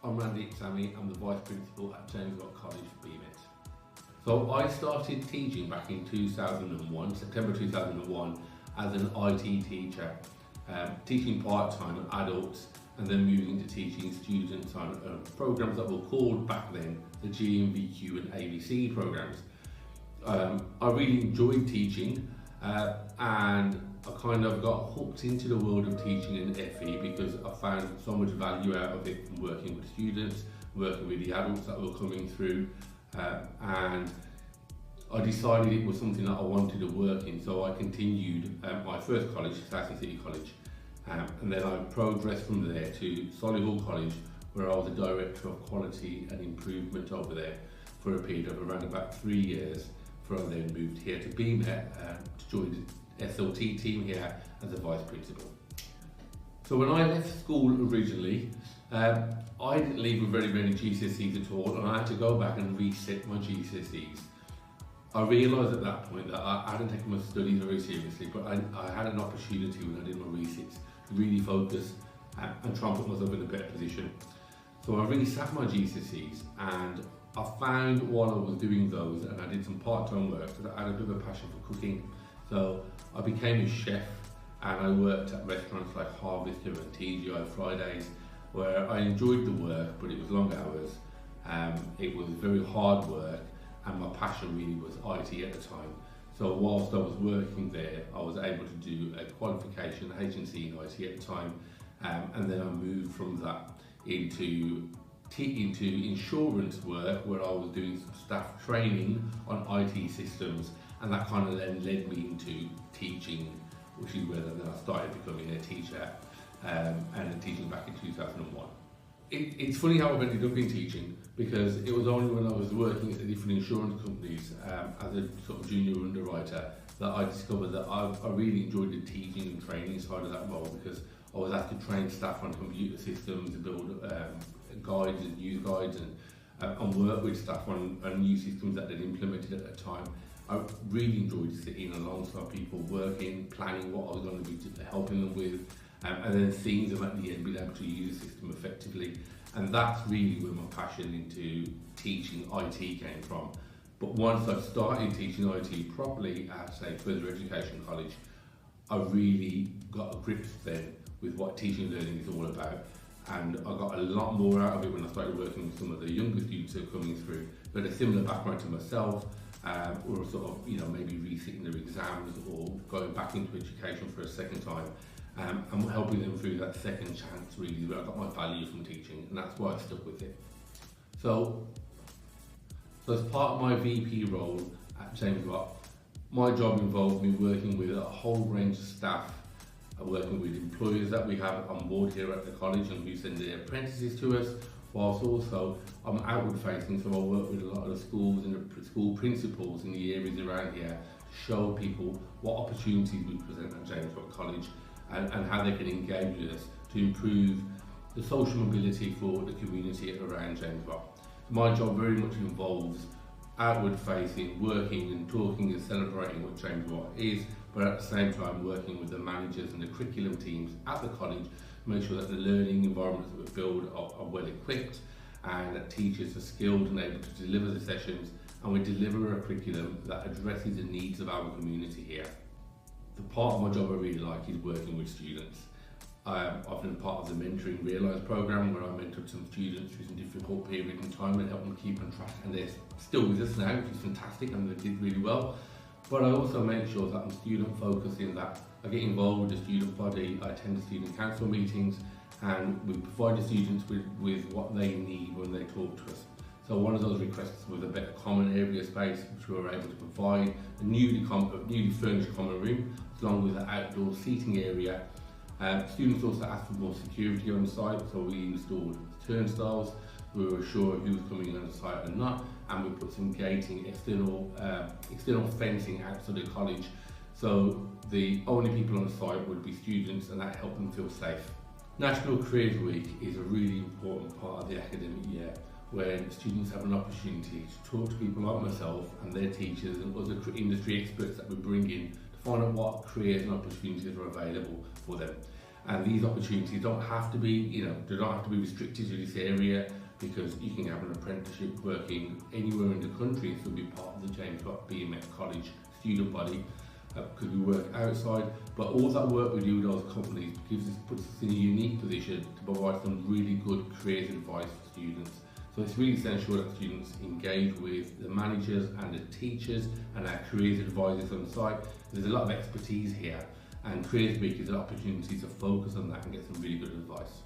I'm Randeep Sami, I'm the Vice Principal at James Watt College, BMet. So I started teaching back in 2001, September 2001, as an IT teacher, teaching part-time adults and then moving into teaching students on programs that were called back then the GMVQ and ABC programs. I really enjoyed teaching and I kind of got hooked into the world of teaching in FE because I found so much value out of it from working with students, working with the adults that were coming through, and I decided it was something that I wanted to work in, so I continued my first college, Southern City College, and then I progressed from there to Solihull College, where I was a Director of Quality and Improvement over there for a period of around about 3 years, before I then moved here to BMet to join the SLT team here as a Vice Principal. So when I left school originally, I didn't leave with very many GCSEs at all, and I had to go back and reset my GCSEs. I realised at that point that I hadn't taken my studies very seriously, but I had an opportunity when I did my resits to really focus and try and put myself in a better position. So I resat my GCSEs, and I found while I was doing those, and I did some part-time work, that I had a bit of a passion for cooking. So I became a chef, and I worked at restaurants like Harvester and TGI Fridays, where I enjoyed the work, but it was long hours. It was very hard work, and my passion really was IT at the time. So whilst I was working there, I was able to do a qualification, HNC in IT at the time, and then I moved from that into insurance work, where I was doing some staff training on IT systems, and that kind of then led me into teaching, which is where then I started becoming a teacher, and then teaching back in 2001. It's funny how I've ended up in teaching, because it was only when I was working at the different insurance companies as a sort of junior underwriter that I discovered that I really enjoyed the teaching and training side of that role, because I was asked to train staff on computer systems, to build guides and use guides, and work with staff on new systems that they'd implemented at that time. I really enjoyed sitting alongside people, working, planning what I was going to be helping them with, and then seeing them at the end being able to use the system effectively. And that's really where my passion into teaching IT came from. But once I started teaching IT properly at, say, further education college, I really got a grip then with what teaching and learning is all about. And I got a lot more out of it when I started working with some of the younger students who are coming through, but a similar background to myself, or sort of, maybe resitting their exams or going back into education for a second time, and helping them through that second chance, really, where I got my value from teaching, and that's why I stuck with it. So as part of my VP role at James Watt, my job involved me working with a whole range of staff, working with employers that we have on board here at the college and who send their apprentices to us, whilst also I'm outward facing, so I work with a lot of the schools and the school principals in the areas around here to show people what opportunities we present at James Watt College and how they can engage with us to improve the social mobility for the community around James Watt. My job very much involves outward facing, working and talking and celebrating what James Watt is, but at the same time working with the managers and the curriculum teams at the college to make sure that the learning environments that we build are well equipped, and that teachers are skilled and able to deliver the sessions, and we deliver a curriculum that addresses the needs of our community here. The part of my job I really like is working with students. I've been part of the Mentoring Realise programme, where I mentored some students through some difficult periods in time and helped them keep on track, and they're still with us now, which is fantastic, and they did really well. But I also make sure that I'm student focused, in that I get involved with the student body, I attend the student council meetings, and we provide the students with what they need when they talk to us. So one of those requests was a better common area space, which we were able to provide, a newly furnished common room, along with an outdoor seating area. Students also asked for more security on the site, so we installed turnstiles. We were sure who was coming on the site and not, and we put some gating, external fencing outside the college, so the only people on the site would be students, and that helped them feel safe. National Careers Week is a really important part of the academic year, when students have an opportunity to talk to people like myself and their teachers and other industry experts that we bring in to find out what careers and opportunities are available for them. And these opportunities don't have to be, they don't have to be restricted to this area, because you can have an apprenticeship working anywhere in the country and still be part of the James Scott BMet College student body, because we work outside. But all that work we do with those companies puts us in a unique position to provide some really good creative advice for students. So it's really essential that students engage with the managers and the teachers and our careers advisors on site. There's a lot of expertise here, and Careers Week is an opportunity to focus on that and get some really good advice.